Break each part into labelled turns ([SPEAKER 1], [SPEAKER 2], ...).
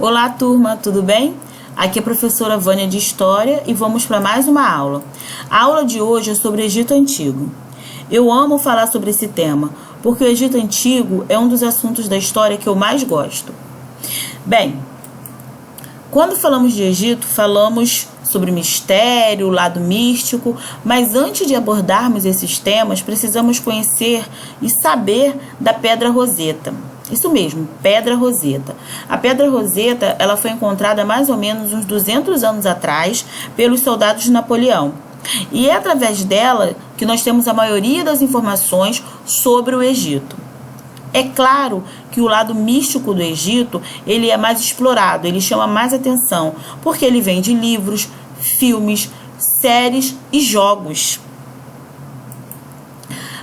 [SPEAKER 1] Olá, turma, tudo bem? Aqui é a professora Vânia de História e vamos para mais uma aula. A aula de hoje é sobre o Egito Antigo. Eu amo falar sobre esse tema, porque o Egito Antigo é um dos assuntos da história que eu mais gosto. Bem, quando falamos de Egito, falamos sobre mistério, lado místico, mas antes de abordarmos esses temas, precisamos conhecer e saber da Pedra Roseta. Isso mesmo, Pedra Roseta. A Pedra Roseta, ela foi encontrada mais ou menos uns 200 anos atrás pelos soldados de Napoleão. E é através dela que nós temos a maioria das informações sobre o Egito. É claro que o lado místico do Egito, ele é mais explorado, ele chama mais atenção, porque ele vem de livros, filmes, séries e jogos.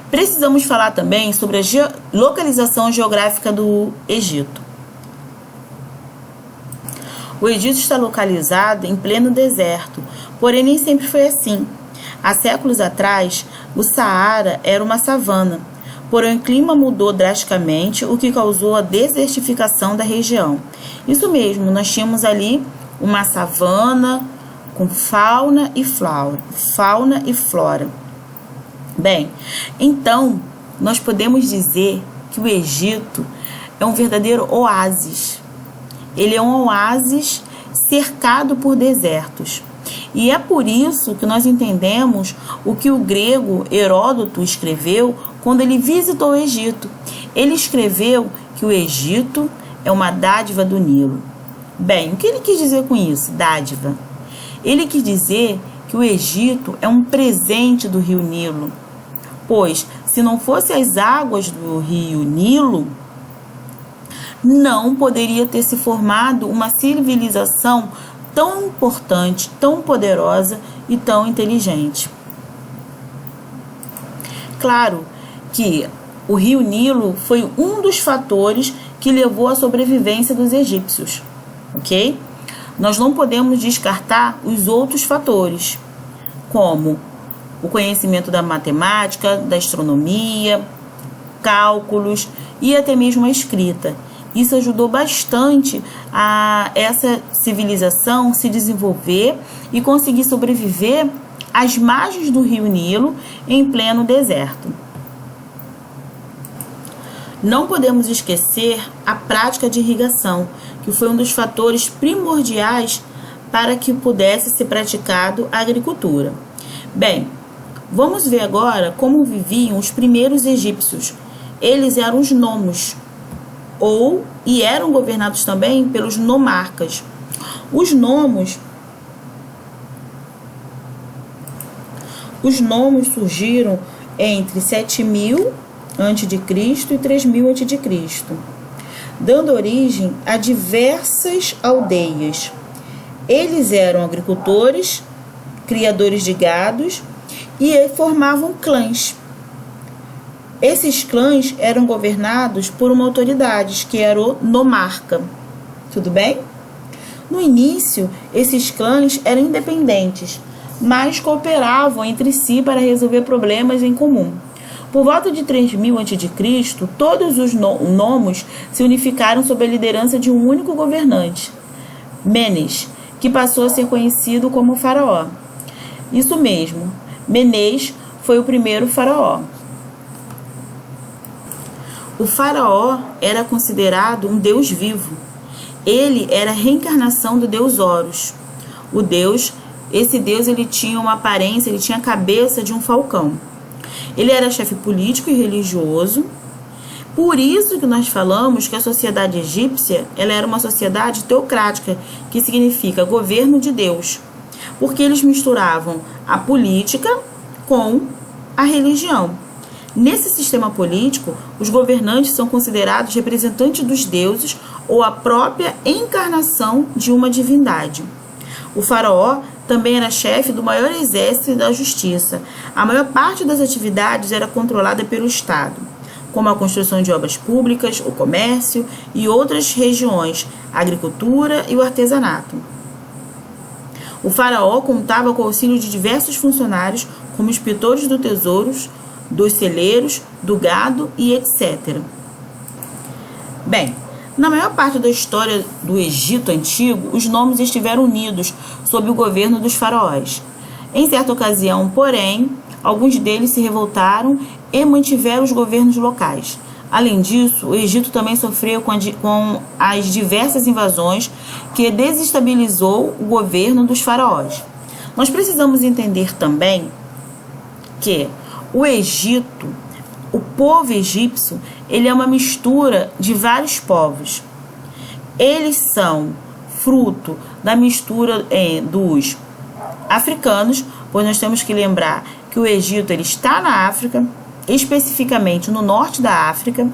[SPEAKER 1] Precisamos falar também sobre a localização geográfica do Egito. O Egito está localizado em pleno deserto, porém nem sempre foi assim. Há séculos atrás, o Saara era uma savana, porém o clima mudou drasticamente, o que causou a desertificação da região. Isso mesmo, nós tínhamos ali uma savana com fauna e flora. Bem, então, nós podemos dizer que o Egito é um verdadeiro oásis. Ele é um oásis cercado por desertos. E é por isso que nós entendemos o que o grego Heródoto escreveu quando ele visitou o Egito. Ele escreveu que o Egito é uma dádiva do Nilo. Bem, o que ele quis dizer com isso? Dádiva. Ele quis dizer que o Egito é um presente do rio Nilo. Pois, se não fossem as águas do rio Nilo, não poderia ter se formado uma civilização tão importante, tão poderosa e tão inteligente. Claro que o rio Nilo foi um dos fatores que levou à sobrevivência dos egípcios, ok? Nós não podemos descartar os outros fatores, como o conhecimento da matemática, da astronomia, cálculos e até mesmo a escrita. Isso ajudou bastante a essa civilização se desenvolver e conseguir sobreviver às margens do rio Nilo em pleno deserto. Não podemos esquecer a prática de irrigação, que foi um dos fatores primordiais para que pudesse ser praticado a agricultura. Bem, vamos ver agora como viviam os primeiros egípcios. Eles eram os nomos, e eram governados também pelos nomarcas. Os nomos surgiram entre 7000 a.C. e 3000 a.C., dando origem a diversas aldeias. Eles eram agricultores, criadores de gados e formavam clãs. Esses clãs eram governados por uma autoridade, que era o nomarca. Tudo bem? No início, esses clãs eram independentes, mas cooperavam entre si para resolver problemas em comum. Por volta de 3000 a.C., todos os nomos se unificaram sob a liderança de um único governante, Menes, que passou a ser conhecido como faraó. Isso mesmo, Menes foi o primeiro faraó. O faraó era considerado um deus vivo. Ele era a reencarnação do deus Horus. Esse deus ele tinha uma aparência, ele tinha a cabeça de um falcão. Ele era chefe político e religioso. Por isso que nós falamos que a sociedade egípcia ela era uma sociedade teocrática, que significa governo de Deus, porque eles misturavam a política com a religião. Nesse sistema político, os governantes são considerados representantes dos deuses ou a própria encarnação de uma divindade. O faraó também era chefe do maior exército e da justiça. A maior parte das atividades era controlada pelo Estado, como a construção de obras públicas, o comércio e outras regiões, a agricultura e o artesanato. O faraó contava com o auxílio de diversos funcionários, como inspetores do tesouro, dos celeiros, do gado e etc. Bem, Na maior parte da história do Egito Antigo, os nomes estiveram unidos sob o governo dos faraós. Em certa ocasião, porém, alguns deles se revoltaram e mantiveram os governos locais. Além disso, o Egito também sofreu com as diversas invasões que desestabilizou o governo dos faraós. Nós precisamos entender também que o Egito, o povo egípcio, ele é uma mistura de vários povos. Eles são fruto da mistura dos africanos, pois nós temos que lembrar que o Egito ele está na África, especificamente no norte da África,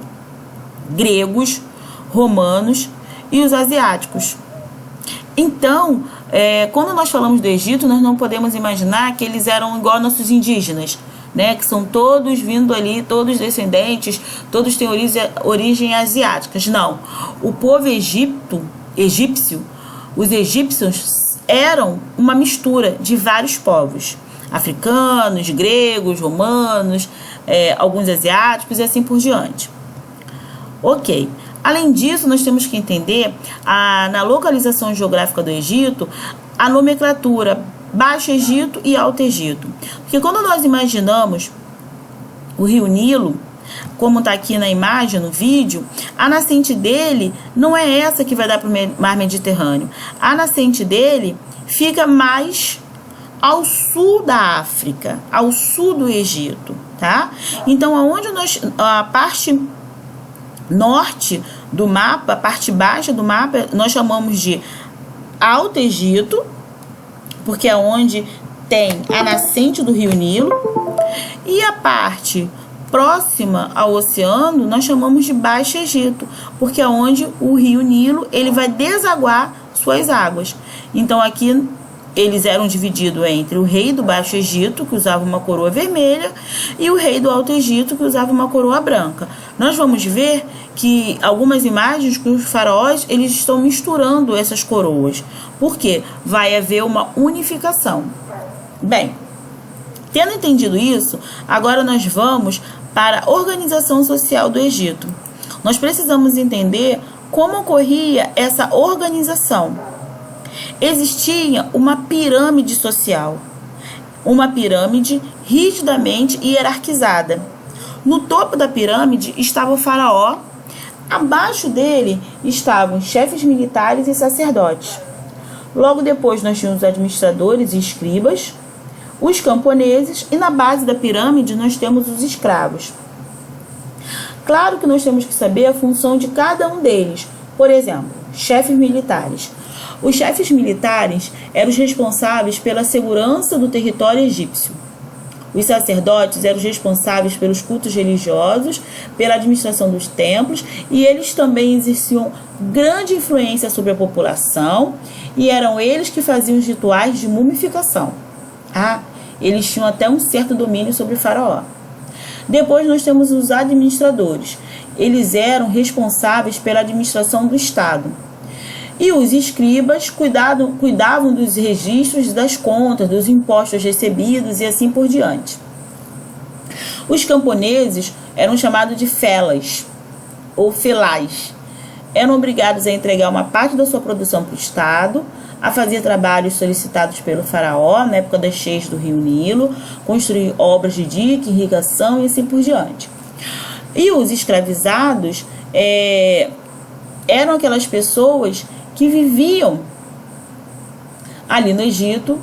[SPEAKER 1] gregos, romanos e os asiáticos. Então, quando nós falamos do Egito, nós não podemos imaginar que eles eram igual nossos indígenas, né? Que são todos vindo ali, todos descendentes, todos têm origem asiáticas. Não. O povo egípcio, os egípcios eram uma mistura de vários povos. Africanos, gregos, romanos, alguns asiáticos e assim por diante. Ok. Além disso, nós temos que entender na localização geográfica do Egito, a nomenclatura Baixo Egito e Alto Egito. Porque quando nós imaginamos o rio Nilo, como está aqui na imagem, no vídeo, a nascente dele não é essa que vai dar para o mar Mediterrâneo. A nascente dele fica mais ao sul da África, ao sul do Egito, tá? Então, a parte norte do mapa, a parte baixa do mapa, nós chamamos de Alto Egito, porque é onde tem a nascente do rio Nilo, e a parte próxima ao oceano nós chamamos de Baixo Egito, porque é onde o rio Nilo ele vai desaguar suas águas. Então aqui eles eram divididos entre o rei do Baixo Egito, que usava uma coroa vermelha, e o rei do Alto Egito, que usava uma coroa branca. Nós vamos ver que algumas imagens que os faraós eles estão misturando essas coroas. Por quê? Vai haver uma unificação. Bem, tendo entendido isso, agora nós vamos para a organização social do Egito. Nós precisamos entender como ocorria essa organização. Existia uma pirâmide social, uma pirâmide rigidamente hierarquizada. No topo da pirâmide estava o faraó, abaixo dele estavam chefes militares e sacerdotes. Logo depois nós tínhamos os administradores e escribas, os camponeses e na base da pirâmide nós temos os escravos. Claro que nós temos que saber a função de cada um deles. Por exemplo, chefes militares. Os chefes militares eram os responsáveis pela segurança do território egípcio. Os sacerdotes eram os responsáveis pelos cultos religiosos, pela administração dos templos, e eles também exerciam grande influência sobre a população, e eram eles que faziam os rituais de mumificação. Eles tinham até um certo domínio sobre o faraó. Depois nós temos os administradores. Eles eram responsáveis pela administração do Estado. E os escribas cuidavam dos registros das contas, dos impostos recebidos e assim por diante. Os camponeses eram chamados de felas ou felais. Eram obrigados a entregar uma parte da sua produção para o Estado, a fazer trabalhos solicitados pelo faraó na época das cheias do rio Nilo, construir obras de dique, irrigação e assim por diante. E os escravizados eram aquelas pessoas que viviam ali no Egito.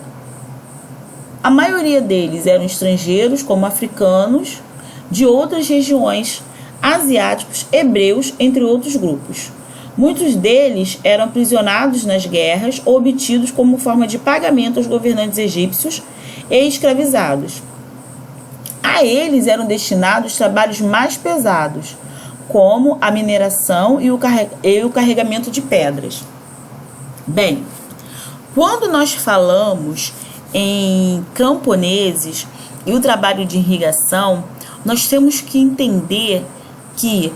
[SPEAKER 1] A maioria deles eram estrangeiros, como africanos, de outras regiões, asiáticos, hebreus, entre outros grupos. Muitos deles eram aprisionados nas guerras ou obtidos como forma de pagamento aos governantes egípcios e escravizados. A eles eram destinados trabalhos mais pesados, como a mineração e o carregamento de pedras. Bem, quando nós falamos em camponeses e o trabalho de irrigação, nós temos que entender que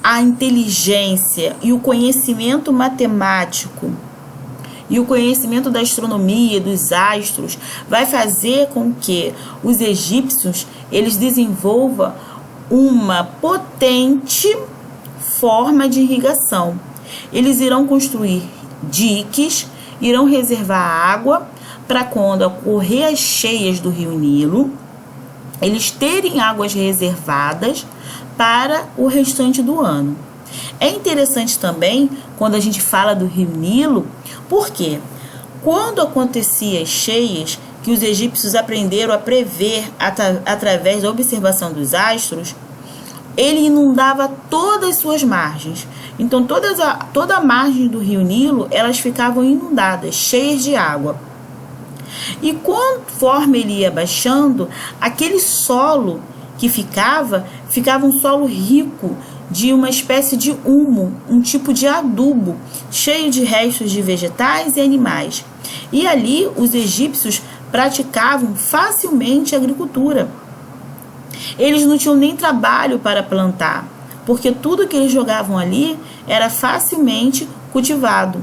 [SPEAKER 1] a inteligência e o conhecimento matemático e o conhecimento da astronomia, dos astros, vai fazer com que os egípcios eles desenvolvam uma potente forma de irrigação. Eles irão construir diques, irão reservar água para quando ocorrer as cheias do rio Nilo, eles terem águas reservadas para o restante do ano. É interessante também quando a gente fala do rio Nilo, porque quando acontecia as cheias, que os egípcios aprenderam a prever através da observação dos astros, ele inundava todas as suas margens. Então toda a margem do rio Nilo, elas ficavam inundadas, cheias de água. E conforme ele ia baixando, aquele solo que ficava um solo rico de uma espécie de humo, um tipo de adubo, cheio de restos de vegetais e animais. E ali os egípcios praticavam facilmente a agricultura. Eles não tinham nem trabalho para plantar, porque tudo que eles jogavam ali era facilmente cultivado.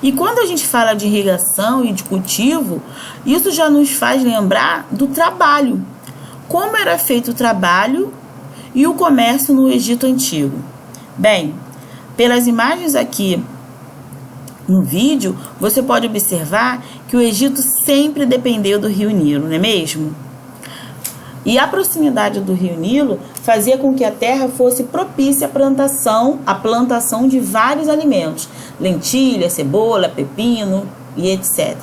[SPEAKER 1] E quando a gente fala de irrigação e de cultivo, isso já nos faz lembrar do trabalho. Como era feito o trabalho e o comércio no Egito Antigo. Bem, pelas imagens aqui no vídeo, você pode observar que o Egito sempre dependeu do rio Nilo, não é mesmo? E a proximidade do rio Nilo fazia com que a terra fosse propícia à plantação de vários alimentos, lentilha, cebola, pepino e etc.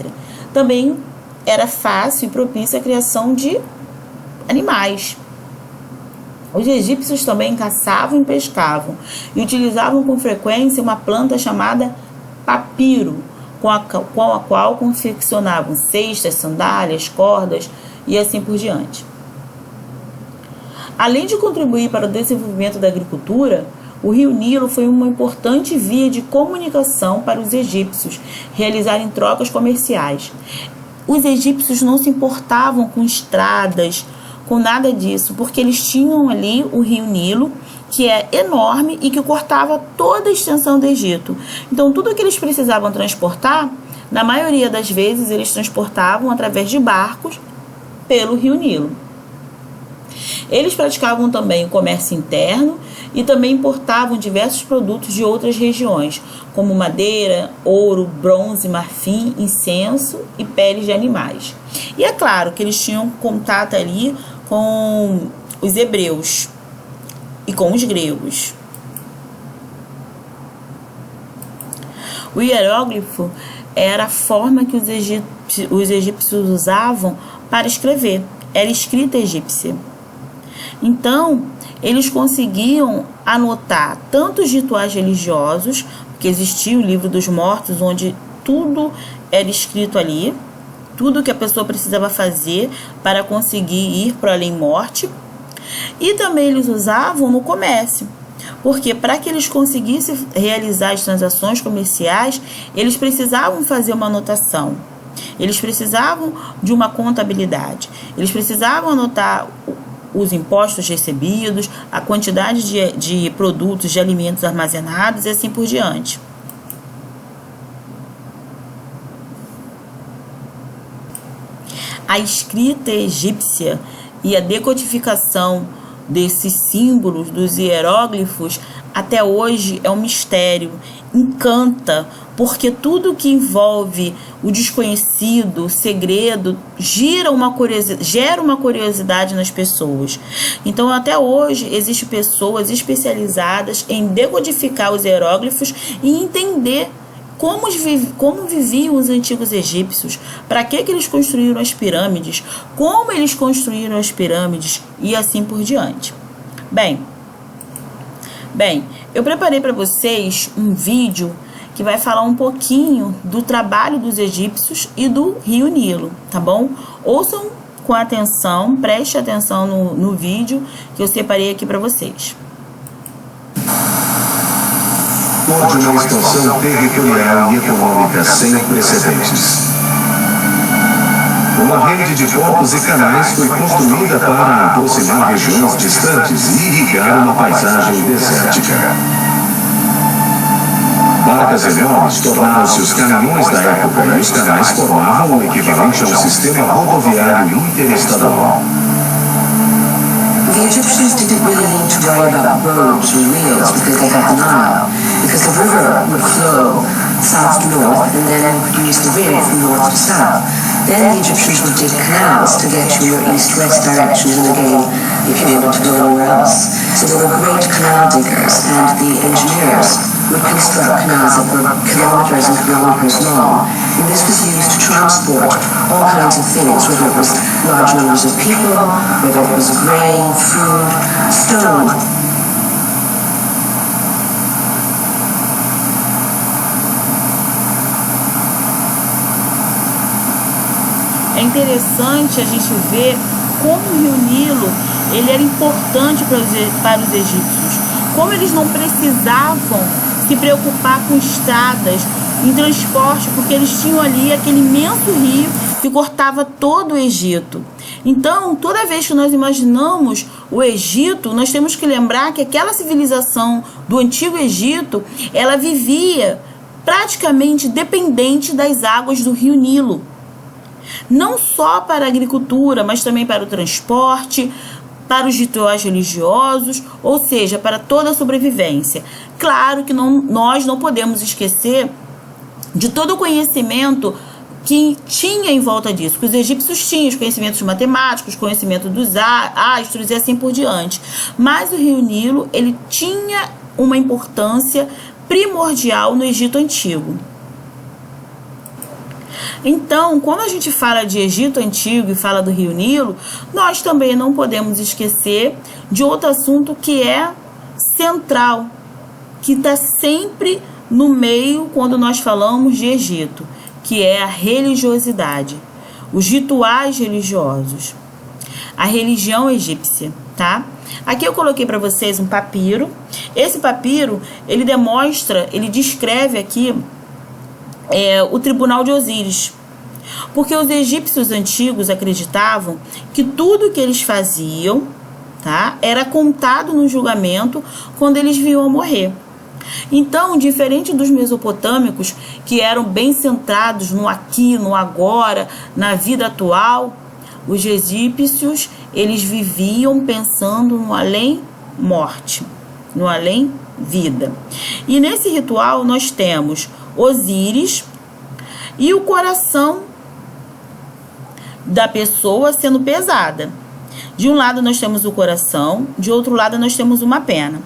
[SPEAKER 1] Também era fácil e propícia à criação de animais. Os egípcios também caçavam e pescavam e utilizavam com frequência uma planta chamada papiro, com a qual confeccionavam cestas, sandálias, cordas e assim por diante. Além de contribuir para o desenvolvimento da agricultura, o rio Nilo foi uma importante via de comunicação para os egípcios realizarem trocas comerciais. Os egípcios não se importavam com estradas, com nada disso, porque eles tinham ali o rio Nilo, que é enorme e que cortava toda a extensão do Egito. Então, tudo que eles precisavam transportar, na maioria das vezes, eles transportavam através de barcos pelo rio Nilo. Eles praticavam também o comércio interno e também importavam diversos produtos de outras regiões, como madeira, ouro, bronze, marfim, incenso e peles de animais. E é claro que eles tinham contato ali com os hebreus e com os gregos. O hieróglifo era a forma que os egípcios usavam para escrever. Era escrita egípcia. Então, eles conseguiam anotar tanto os rituais religiosos, porque existia o livro dos mortos, onde tudo era escrito ali, tudo que a pessoa precisava fazer para conseguir ir para o além-morte. E também eles usavam no comércio, porque para que eles conseguissem realizar as transações comerciais, eles precisavam fazer uma anotação, eles precisavam de uma contabilidade, eles precisavam anotar os impostos recebidos, a quantidade de produtos, de alimentos armazenados e assim por diante. A escrita egípcia e a decodificação desses símbolos, dos hieróglifos, até hoje é um mistério, encanta, porque tudo que envolve o desconhecido, o segredo, gera uma curiosidade nas pessoas. Então, até hoje, existem pessoas especializadas em decodificar os hieróglifos e entender como viviam os antigos egípcios, para que eles construíram as pirâmides, como eles construíram as pirâmides e assim por diante. Bem, eu preparei para vocês um vídeo que vai falar um pouquinho do trabalho dos egípcios e do rio Nilo, tá bom? Ouçam com atenção, preste atenção no vídeo que eu separei aqui para vocês.
[SPEAKER 2] Pode uma expansão territorial e econômica sem precedentes. Uma rede de portos e canais foi construída para aproximar regiões distantes e irrigar uma paisagem desértica. Barcas enormes tornaram-se os caminhões da época e os canais formavam o equivalente a um sistema rodoviário interestadual.
[SPEAKER 3] Egyptians didn't really need to worry about roads or wheels because they had the Nile, because the river would flow south to north and then produce the wind from north to south. Then the Egyptians would dig canals to get you your east-west direction and again if you wanted to go anywhere else. So they were great canal diggers, and the engineers would construct canals that were kilometers and kilometers long. And this was used to transport all kinds of things, whether it was large numbers of people, whether it was grain, food, stone.
[SPEAKER 1] É interessante a gente ver como o rio Nilo ele era importante para os egípcios, como eles não precisavam se preocupar com estradas, em transporte, porque eles tinham ali aquele imenso rio que cortava todo o Egito. Então, toda vez que nós imaginamos o Egito, nós temos que lembrar que aquela civilização do Antigo Egito, ela vivia praticamente dependente das águas do rio Nilo. Não só para a agricultura, mas também para o transporte, para os rituais religiosos, ou seja, para toda a sobrevivência. Claro que nós não podemos esquecer de todo o conhecimento que tinha em volta disso, que os egípcios tinham os conhecimentos matemáticos, conhecimento dos astros e assim por diante. Mas o rio Nilo, ele tinha uma importância primordial no Egito Antigo. Então, quando a gente fala de Egito Antigo e fala do rio Nilo, nós também não podemos esquecer de outro assunto que é central, que está sempre no meio quando nós falamos de Egito, que é a religiosidade, os rituais religiosos, a religião egípcia, tá? Aqui eu coloquei para vocês um papiro. Esse papiro, ele descreve aqui o tribunal de Osíris, porque os egípcios antigos acreditavam que tudo que eles faziam, tá, era contado no julgamento quando eles vinham a morrer. Então, diferente dos mesopotâmicos, que eram bem centrados no aqui, no agora, na vida atual, os egípcios, eles viviam pensando no além-morte, no além-vida. E nesse ritual nós temos Osíris e o coração da pessoa sendo pesada. De um lado nós temos o coração, de outro lado nós temos uma pena.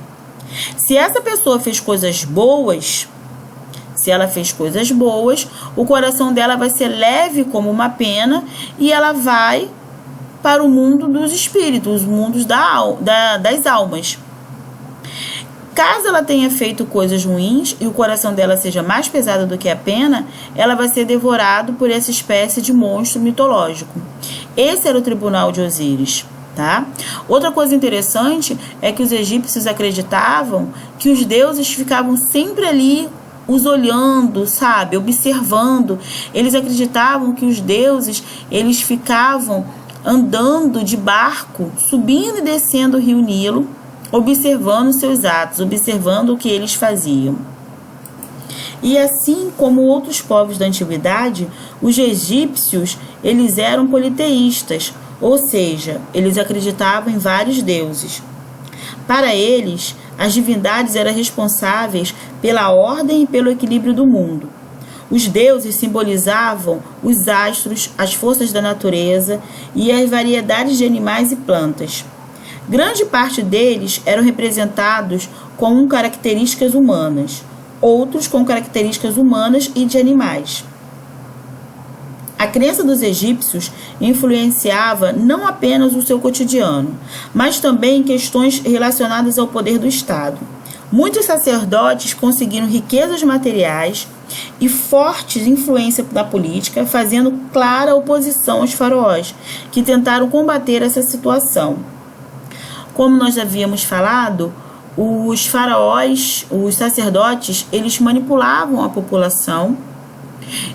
[SPEAKER 1] Se essa pessoa fez coisas boas, o coração dela vai ser leve como uma pena e ela vai para o mundo dos espíritos, os mundos das almas. Caso ela tenha feito coisas ruins e o coração dela seja mais pesado do que a pena, ela vai ser devorado por essa espécie de monstro mitológico. Esse era o tribunal de Osíris, tá? Outra coisa interessante é que os egípcios acreditavam que os deuses ficavam sempre ali os olhando, sabe, observando. Eles acreditavam que os deuses, eles ficavam andando de barco, subindo e descendo o rio Nilo, observando seus atos, observando o que eles faziam. E assim como outros povos da antiguidade, os egípcios, eles eram politeístas, ou seja, eles acreditavam em vários deuses. Para eles, as divindades eram responsáveis pela ordem e pelo equilíbrio do mundo. Os deuses simbolizavam os astros, as forças da natureza e as variedades de animais e plantas. Grande parte deles eram representados com características humanas, outros com características humanas e de animais. A crença dos egípcios influenciava não apenas o seu cotidiano, mas também questões relacionadas ao poder do Estado. Muitos sacerdotes conseguiram riquezas materiais e forte influência da política, fazendo clara oposição aos faraós, que tentaram combater essa situação. Como nós havíamos falado, os faraós, os sacerdotes, eles manipulavam a população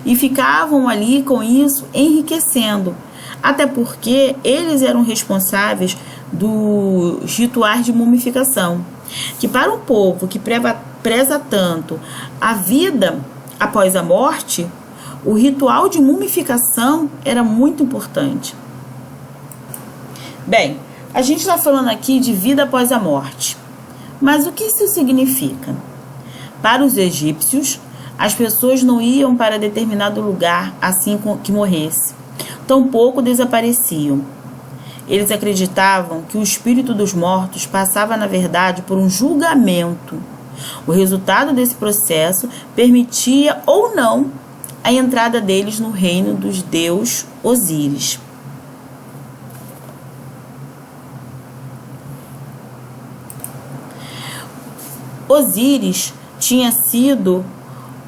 [SPEAKER 1] e ficavam ali com isso enriquecendo, até porque eles eram responsáveis dos rituais de mumificação, que para um povo que preza tanto a vida após a morte, o ritual de mumificação era muito importante. Bem, A gente está falando aqui de vida após a morte. Mas o que isso significa? Para os egípcios, as pessoas não iam para determinado lugar assim que morresse. Tampouco desapareciam. Eles acreditavam que o espírito dos mortos passava, na verdade, por um julgamento. O resultado desse processo permitia ou não a entrada deles no reino dos deus Osíris. Osíris tinha sido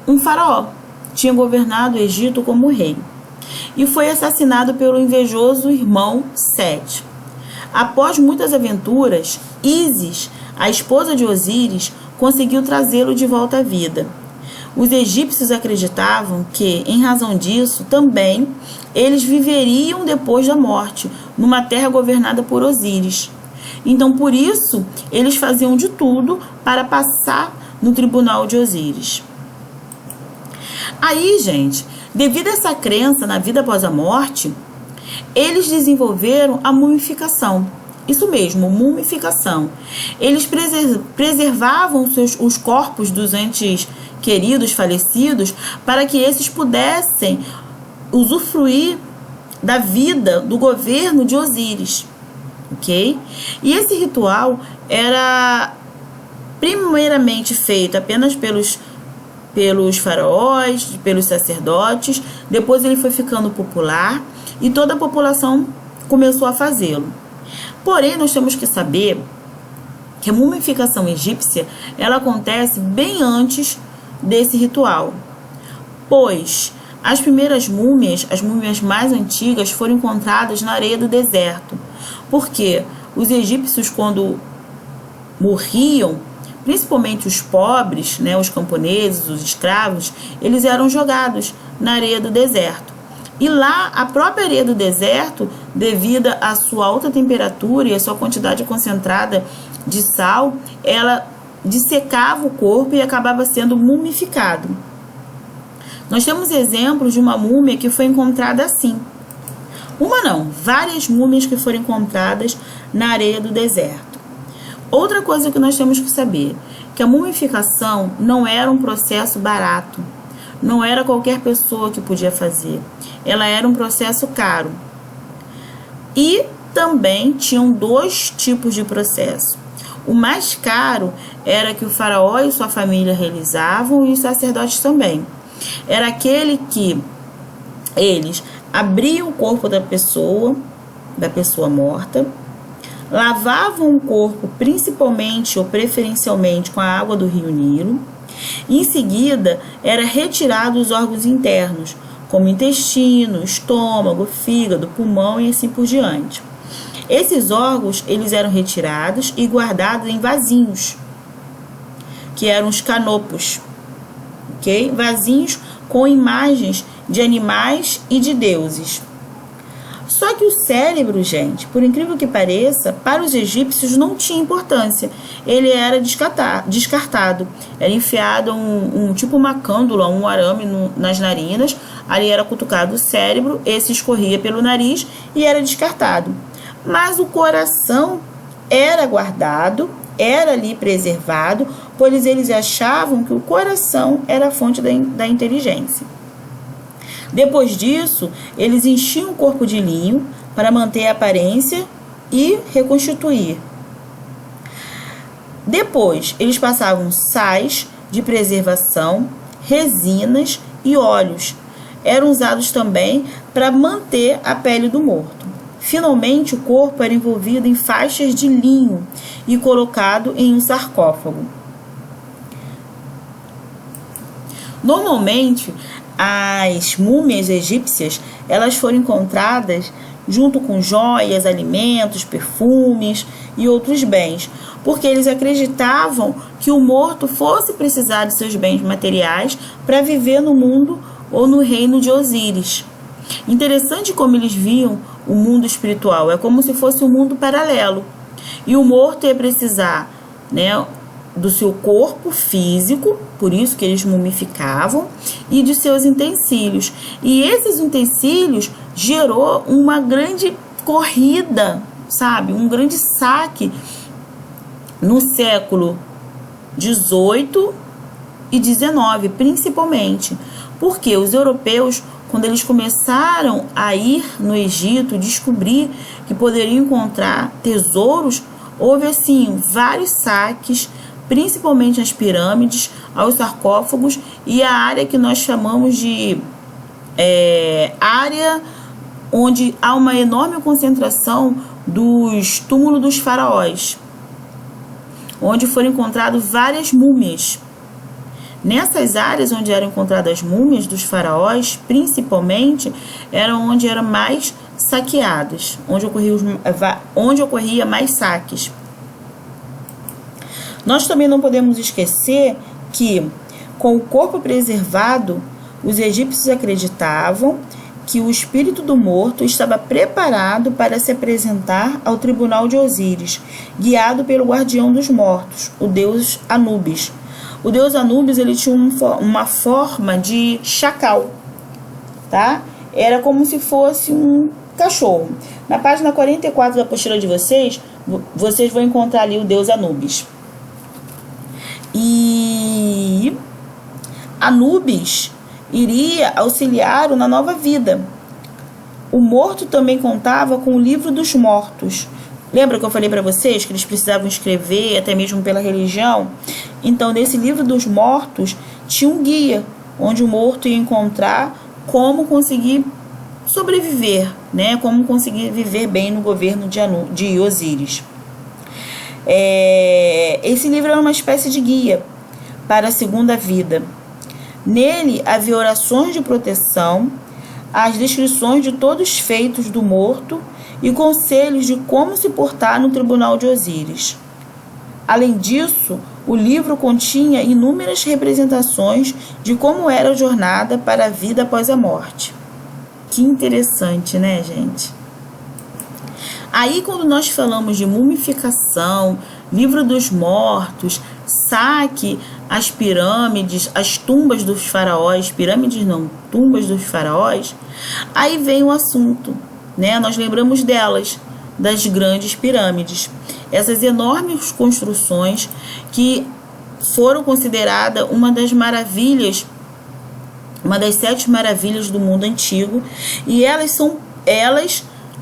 [SPEAKER 1] um faraó, tinha governado o Egito como rei e foi assassinado pelo invejoso irmão Sete. Após muitas aventuras, Ísis, a esposa de Osíris, conseguiu trazê-lo de volta à vida. Os egípcios acreditavam que, em razão disso, também eles viveriam depois da morte, numa terra governada por Osíris. Então, por isso, eles faziam de tudo para passar no tribunal de Osíris. Aí, gente, devido a essa crença na vida após a morte, eles desenvolveram a mumificação. Isso mesmo, mumificação. Eles preservavam os corpos dos entes queridos, falecidos, para que esses pudessem usufruir da vida do governo de Osíris. Ok? E esse ritual era primeiramente feito apenas pelos faraós, pelos sacerdotes. Depois ele foi ficando popular e toda a população começou a fazê-lo. Porém, nós temos que saber que a mumificação egípcia ela acontece bem antes desse ritual, pois as primeiras múmias, as múmias mais antigas, foram encontradas na areia do deserto, porque os egípcios, quando morriam, principalmente os pobres, né, os camponeses, os escravos, eles eram jogados na areia do deserto. E lá, a própria areia do deserto, devido à sua alta temperatura e à sua quantidade concentrada de sal, ela dissecava o corpo e acabava sendo mumificado. Nós temos exemplos de uma múmia que foi encontrada assim. Uma não, várias múmias que foram encontradas na areia do deserto. Outra coisa que nós temos que saber, que a mumificação não era um processo barato. Não era qualquer pessoa que podia fazer. Ela era um processo caro. E também tinham dois tipos de processo. O mais caro era que o faraó e sua família realizavam e os sacerdotes também. Era aquele que eles abriam o corpo da pessoa morta, lavavam o corpo principalmente ou preferencialmente com a água do rio Nilo. Em seguida, era retirado os órgãos internos, como intestino, estômago, fígado, pulmão e assim por diante. Esses órgãos, eles eram retirados e guardados em vasinhos, que eram os canopos, ok? Vasinhos com imagens de animais e de deuses. Só que o cérebro, gente, por incrível que pareça, para os egípcios não tinha importância. Ele era descartado. Era enfiado tipo uma cândula, um arame nas narinas. Ali era cutucado o cérebro, esse escorria pelo nariz e era descartado. Mas o coração era guardado, era ali preservado, pois eles achavam que o coração era a fonte da inteligência. Depois disso, eles enchiam o corpo de linho para manter a aparência e reconstituir. Depois, eles passavam sais de preservação, resinas e óleos. Eram usados também para manter a pele do morto. Finalmente, o corpo era envolvido em faixas de linho e colocado em um sarcófago. Normalmente, as múmias egípcias, elas foram encontradas junto com joias, alimentos, perfumes e outros bens, porque eles acreditavam que o morto fosse precisar de seus bens materiais para viver no mundo ou no reino de Osíris. Interessante como eles viam o mundo espiritual, é como se fosse um mundo paralelo. E o morto ia precisar, né, do seu corpo físico, por isso que eles mumificavam, e de seus utensílios. E esses utensílios gerou uma grande corrida sabe? Um grande saque no século 18 e 19, principalmente. Porque os europeus, quando eles começaram a ir no Egito, descobrir que poderiam encontrar tesouros, houve assim vários saques, principalmente as pirâmides, aos sarcófagos e a área que nós chamamos de área onde há uma enorme concentração dos túmulos dos faraós, onde foram encontradas várias múmias. Nessas áreas onde eram encontradas múmias dos faraós, principalmente, eram onde eram mais saqueadas, onde ocorria mais saques. Nós também não podemos esquecer que, com o corpo preservado, os egípcios acreditavam que o espírito do morto estava preparado para se apresentar ao tribunal de Osíris, guiado pelo guardião dos mortos, o deus Anubis. O deus Anubis, ele tinha uma forma de chacal, tá? Era como se fosse um cachorro. Na página 44 da apostila de vocês vão encontrar ali o deus Anubis. E Anubis iria auxiliá-lo na nova vida. O morto também contava com o livro dos mortos. Lembra que eu falei para vocês que eles precisavam escrever, até mesmo pela religião? Então, nesse livro dos mortos, tinha um guia, onde o morto ia encontrar como conseguir sobreviver, né? Como conseguir viver bem no governo de Osíris. Esse livro era uma espécie de guia para a segunda vida. Nele havia orações de proteção, as descrições de todos os feitos do morto e conselhos de como se portar no tribunal de Osíris. Além disso, o livro continha inúmeras representações de como era a jornada para a vida após a morte. Que interessante, né, gente? Aí, quando nós falamos de mumificação, livro dos mortos, saque às pirâmides, as tumbas dos faraós, pirâmides não, tumbas dos faraós, aí vem o assunto, né? Nós lembramos delas, das grandes pirâmides. Essas enormes construções que foram consideradas uma das maravilhas, uma das 7 maravilhas do mundo antigo, e elas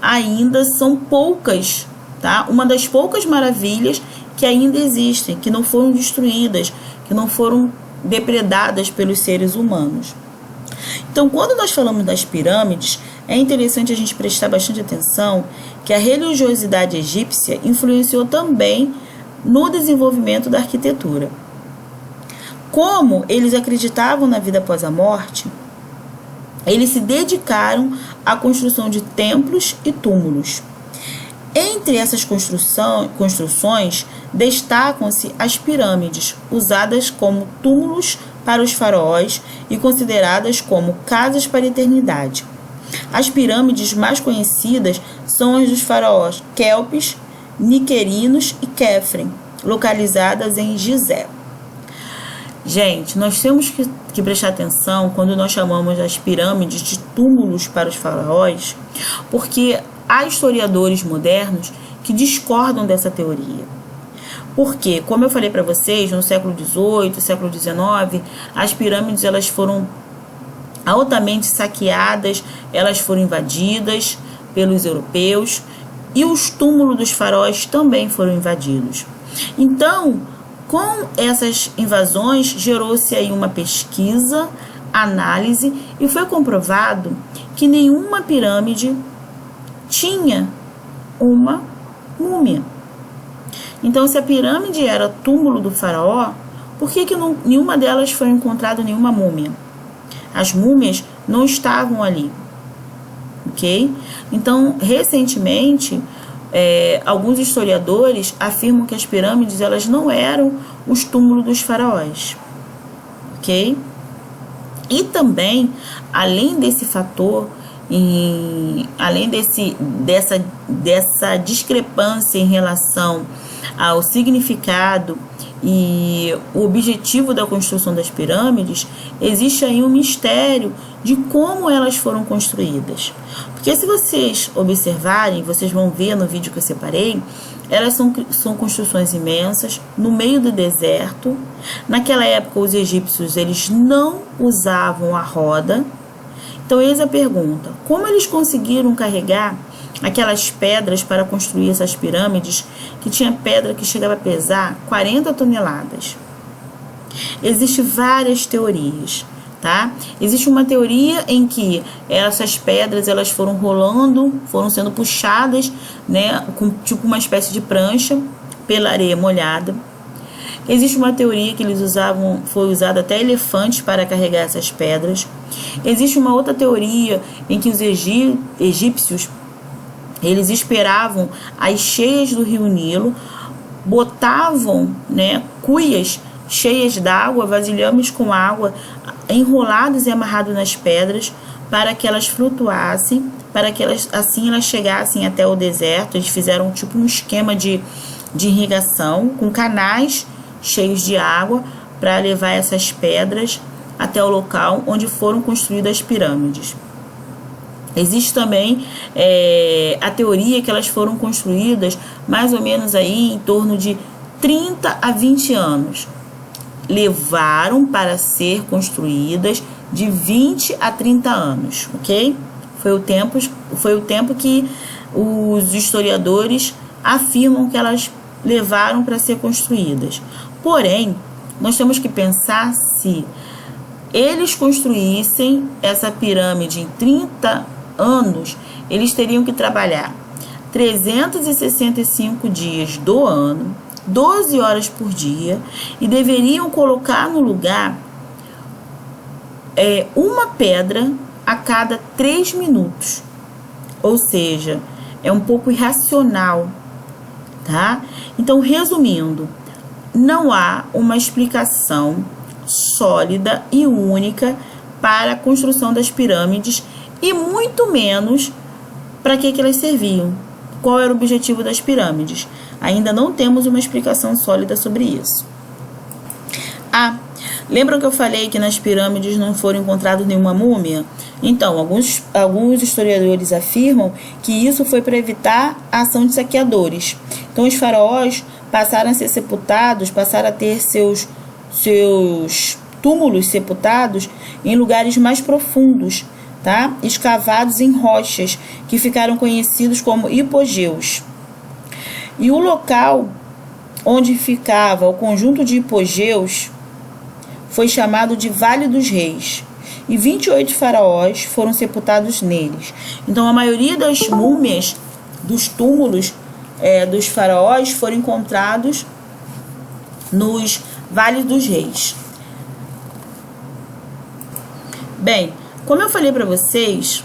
[SPEAKER 1] ainda são poucas, tá? Uma das poucas maravilhas que ainda existem, que não foram destruídas, que não foram depredadas pelos seres humanos. Então, quando nós falamos das pirâmides, é interessante a gente prestar bastante atenção que a religiosidade egípcia influenciou também no desenvolvimento da arquitetura. Como eles acreditavam na vida após a morte, eles se dedicaram à construção de templos e túmulos. Entre essas construções, destacam-se as pirâmides, usadas como túmulos para os faraós e consideradas como casas para a eternidade. As pirâmides mais conhecidas são as dos faraós Quéopes, Niquerinos e Quefren, localizadas em Gizé. Gente, nós temos que prestar atenção quando nós chamamos as pirâmides de túmulos para os faraós, porque há historiadores modernos que discordam dessa teoria. Porque, como eu falei para vocês, no século XVIII, século XIX, as pirâmides elas foram altamente saqueadas, elas foram invadidas pelos europeus e os túmulos dos faraós também foram invadidos. Então, com essas invasões, gerou-se aí uma pesquisa, análise, e foi comprovado que nenhuma pirâmide tinha uma múmia. Então, se a pirâmide era túmulo do faraó, por que nenhuma delas foi encontrada nenhuma múmia? As múmias não estavam ali, ok? Então, recentemente, alguns historiadores afirmam que as pirâmides elas não eram os túmulos dos faraós, ok? E também, além desse fator, além dessa discrepância em relação ao significado e o objetivo da construção das pirâmides, existe aí um mistério de como elas foram construídas. Porque se vocês observarem, vocês vão ver no vídeo que eu separei, elas são construções imensas, no meio do deserto. Naquela época, os egípcios eles não usavam a roda. Então, eis a pergunta: como eles conseguiram carregar aquelas pedras para construir essas pirâmides, que tinha pedra que chegava a pesar 40 toneladas? Existem várias teorias, tá? Existe uma teoria em que essas pedras elas foram rolando, foram sendo puxadas, né, com tipo uma espécie de prancha pela areia molhada. Existe uma teoria que eles usavam, foi usado até elefantes para carregar essas pedras. Existe uma outra teoria em que os egípcios eles esperavam as cheias do rio Nilo, botavam, né, cuias cheias d'água, vasilhames com água, enrolados e amarrados nas pedras, para que elas flutuassem, para que elas chegassem até o deserto. Eles fizeram tipo um esquema de irrigação, com canais cheios de água, para levar essas pedras até o local onde foram construídas as pirâmides. Existe também a teoria que elas foram construídas mais ou menos aí em torno de 30 a 20 anos. Levaram para ser construídas de 20 a 30 anos, ok? Foi o tempo que os historiadores afirmam que elas levaram para ser construídas. Porém, nós temos que pensar se eles construíssem essa pirâmide em 30 anos, eles teriam que trabalhar 365 dias do ano, 12 horas por dia, e deveriam colocar no lugar uma pedra a cada 3 minutos. Ou seja, é um pouco irracional, tá? Então, resumindo, não há uma explicação sólida e única para a construção das pirâmides, e muito menos para que elas serviam. Qual era o objetivo das pirâmides? Ainda não temos uma explicação sólida sobre isso. Lembram que eu falei que nas pirâmides não foram encontrados nenhuma múmia? Então, alguns historiadores afirmam que isso foi para evitar a ação de saqueadores. Então, os faraós passaram a ser sepultados, passaram a ter seus túmulos sepultados em lugares mais profundos, tá? Escavados em rochas, que ficaram conhecidos como hipogeus. E o local onde ficava o conjunto de hipogeus foi chamado de Vale dos Reis, e 28 faraós foram sepultados neles. Então, a maioria das múmias dos túmulos dos faraós foram encontrados nos Vales dos Reis. Bem, como eu falei para vocês,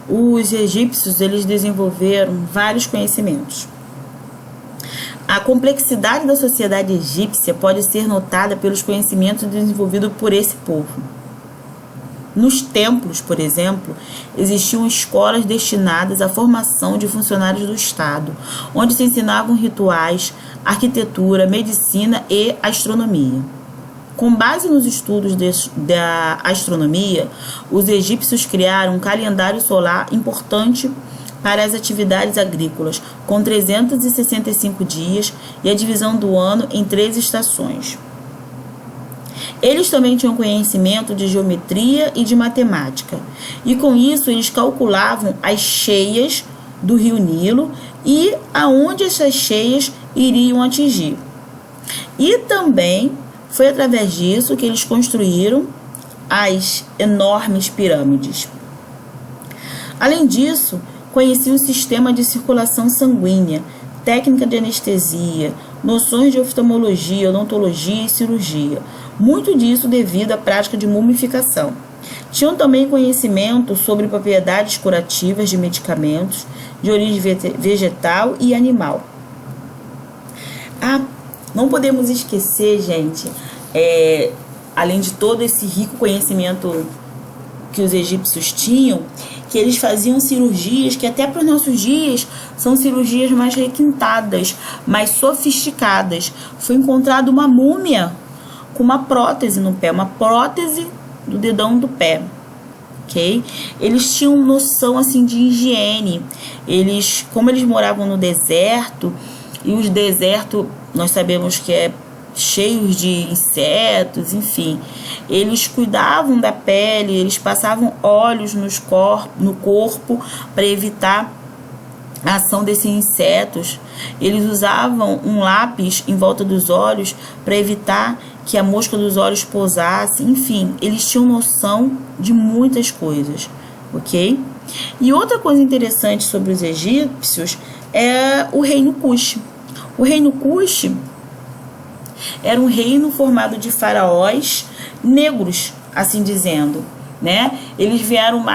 [SPEAKER 1] os egípcios eles desenvolveram vários conhecimentos. A complexidade da sociedade egípcia pode ser notada pelos conhecimentos desenvolvidos por esse povo. Nos templos, por exemplo, existiam escolas destinadas à formação de funcionários do Estado, onde se ensinavam rituais, arquitetura, medicina e astronomia. Com base nos estudos da astronomia, os egípcios criaram um calendário solar importante para as atividades agrícolas, com 365 dias e a divisão do ano em 3 estações. Eles também tinham conhecimento de geometria e de matemática, e com isso eles calculavam as cheias do rio Nilo e aonde essas cheias iriam atingir. E também foi através disso que eles construíram as enormes pirâmides. Além disso, conhecia o sistema de circulação sanguínea, técnica de anestesia, noções de oftalmologia, odontologia e cirurgia. Muito disso devido à prática de mumificação. Tinham também conhecimento sobre propriedades curativas de medicamentos de origem vegetal e animal. Não podemos esquecer, gente, além de todo esse rico conhecimento que os egípcios tinham, que eles faziam cirurgias que até para os nossos dias são cirurgias mais requintadas, mais sofisticadas. Foi encontrada uma múmia com uma prótese no pé, uma prótese do dedão do pé. Okay? Eles tinham noção assim de higiene. Como eles moravam no deserto, e os desertos nós sabemos que é cheios de insetos, enfim, eles cuidavam da pele, eles passavam óleos no corpo para evitar a ação desses insetos. Eles usavam um lápis em volta dos olhos para evitar que a mosca dos olhos pousasse. Enfim, eles tinham noção de muitas coisas, ok? E outra coisa interessante sobre os egípcios é o reino Kush. O reino Kush era um reino formado de faraós negros, assim dizendo, né? Eles vieram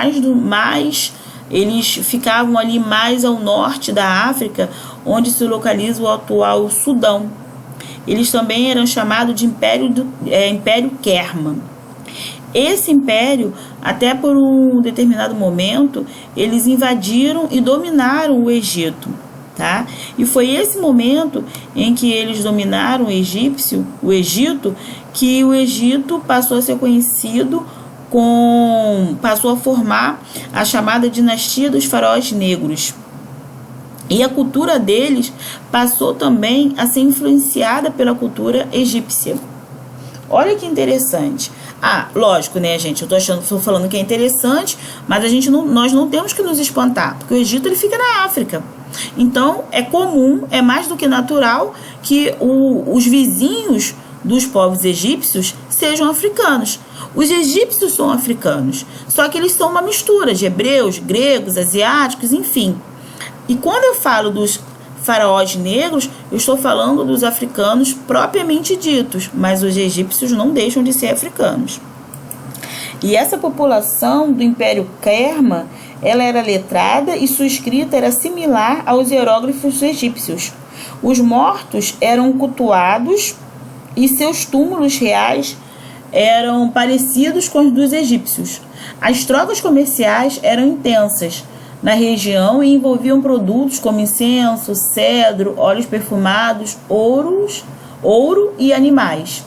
[SPEAKER 1] eles ficavam ali mais ao norte da África, onde se localiza o atual Sudão. Eles também eram chamados de Império Kerma. Esse império, até por um determinado momento, eles invadiram e dominaram o Egito, tá? E foi esse momento em que eles dominaram o Egito, que o Egito passou a ser conhecido passou a formar a chamada dinastia dos faraós negros. E a cultura deles passou também a ser influenciada pela cultura egípcia. Olha que interessante. Lógico, né, gente? Estou falando que é interessante, mas nós não temos que nos espantar, porque o Egito ele fica na África. Então, é comum, é mais do que natural que os vizinhos dos povos egípcios sejam africanos. Os egípcios são africanos, só que eles são uma mistura de hebreus, gregos, asiáticos, enfim. E quando eu falo dos faraós negros, eu estou falando dos africanos propriamente ditos, mas os egípcios não deixam de ser africanos. E essa população do Império Kerma, ela era letrada e sua escrita era similar aos hieróglifos egípcios. Os mortos eram cultuados e seus túmulos reais eram parecidos com os dos egípcios. As trocas comerciais eram intensas na região e envolviam produtos como incenso, cedro, óleos perfumados, ouro e animais.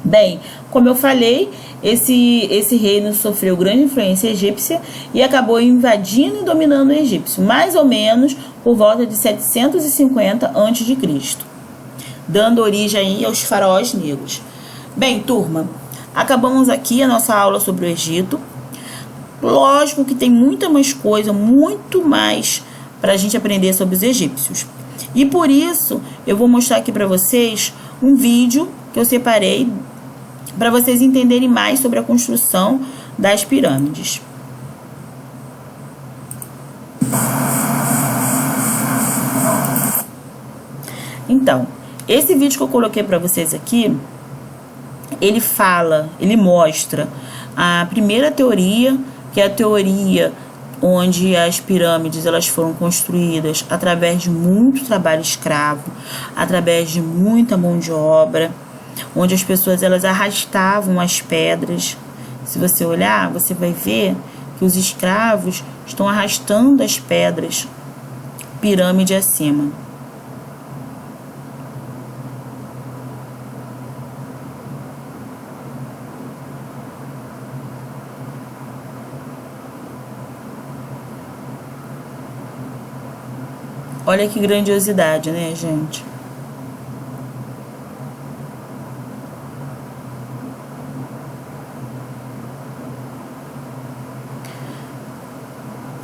[SPEAKER 1] Bem, como eu falei, esse reino sofreu grande influência egípcia e acabou invadindo e dominando o egípcio, mais ou menos por volta de 750 a.C., dando origem aí aos faraós negros. Bem, turma, acabamos aqui a nossa aula sobre o Egito. Lógico que tem muito mais para a gente aprender sobre os egípcios. E por isso, eu vou mostrar aqui para vocês um vídeo que eu separei para vocês entenderem mais sobre a construção das pirâmides. Então, esse vídeo que eu coloquei para vocês aqui, ele mostra a primeira teoria, que é a teoria onde as pirâmides elas foram construídas através de muito trabalho escravo, através de muita mão de obra, onde as pessoas elas arrastavam as pedras. Se você olhar, você vai ver que os escravos estão arrastando as pedras, pirâmide acima. Olha que grandiosidade, né, gente?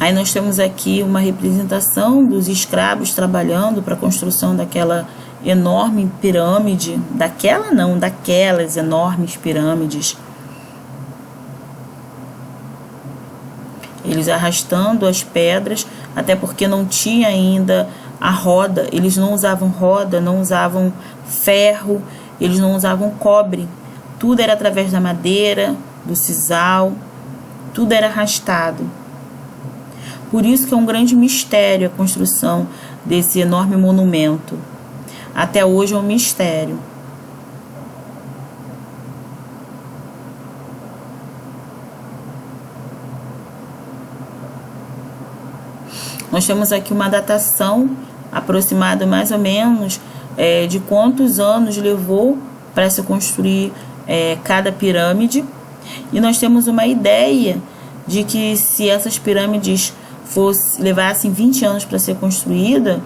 [SPEAKER 1] Aí nós temos aqui uma representação dos escravos trabalhando para a construção daquela enorme pirâmide. Daquelas enormes pirâmides. Eles arrastando as pedras, até porque não tinha ainda a roda. Eles não usavam roda, não usavam ferro, eles não usavam cobre. Tudo era através da madeira, do sisal, tudo era arrastado. Por isso que é um grande mistério a construção desse enorme monumento. Até hoje é um mistério. Nós temos aqui uma datação aproximada mais ou menos de quantos anos levou para se construir cada pirâmide. E nós temos uma ideia de que se essas pirâmides levassem 20 anos para ser construída,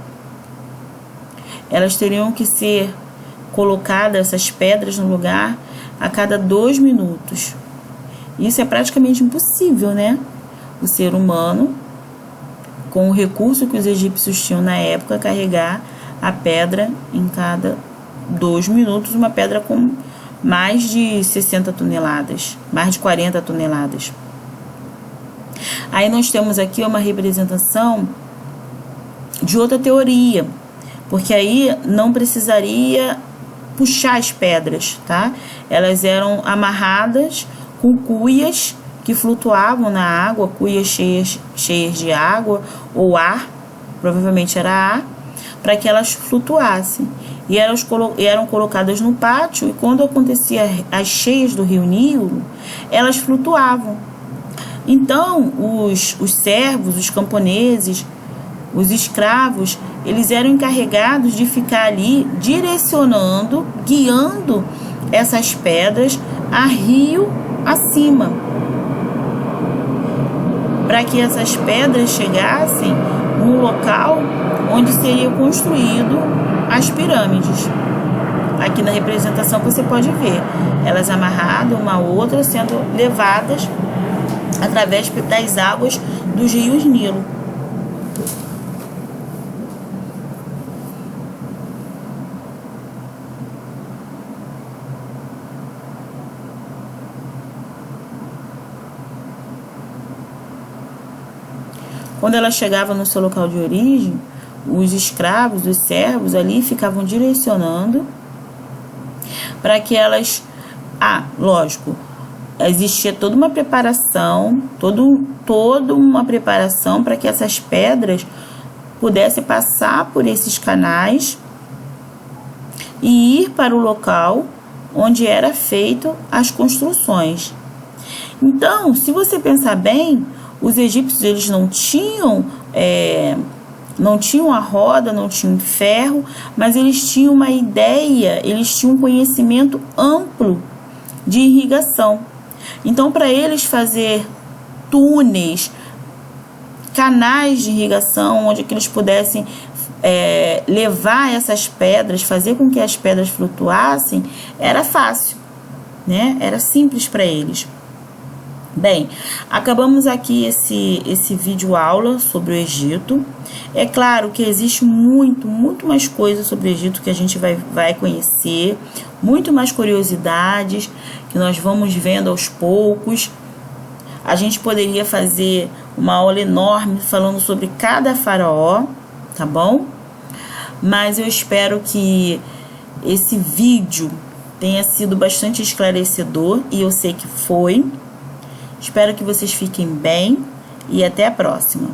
[SPEAKER 1] elas teriam que ser colocadas, essas pedras, no lugar a cada 2 minutos. Isso é praticamente impossível, né? O ser humano, com o recurso que os egípcios tinham na época, carregar a pedra em cada 2 minutos, uma pedra com mais de 60 toneladas, mais de 40 toneladas. Aí nós temos aqui uma representação de outra teoria, porque aí não precisaria puxar as pedras, tá? Elas eram amarradas com cuias que flutuavam na água, cuias cheias de água ou ar, provavelmente era ar, para que elas flutuassem. E eram colocadas no pátio, e quando acontecia as cheias do rio Nilo, elas flutuavam. Então, os servos, os camponeses, os escravos, eles eram encarregados de ficar ali direcionando, guiando essas pedras a rio acima, para que essas pedras chegassem no local onde seria construído as pirâmides. Aqui na representação você pode ver elas amarradas uma a outra, sendo levadas através das águas dos rios Nilo. Quando ela chegava no seu local de origem, os escravos, os servos ali ficavam direcionando para que elas... lógico, existia toda uma preparação, toda uma preparação para que essas pedras pudessem passar por esses canais e ir para o local onde era feito as construções. Então, se você pensar bem, os egípcios, eles não tinham a roda, não tinham ferro, mas eles tinham uma ideia, eles tinham um conhecimento amplo de irrigação. Então, para eles fazer túneis, canais de irrigação, onde que eles pudessem levar essas pedras, fazer com que as pedras flutuassem, era fácil, né? Era simples para eles. Bem, acabamos aqui esse vídeo aula sobre o Egito. É claro que existe muito mais coisa sobre o Egito que a gente vai conhecer, muito mais curiosidades que nós vamos vendo aos poucos. A gente poderia fazer uma aula enorme falando sobre cada faraó, tá bom? Mas eu espero que esse vídeo tenha sido bastante esclarecedor, e eu sei que foi. Espero que vocês fiquem bem e até a próxima.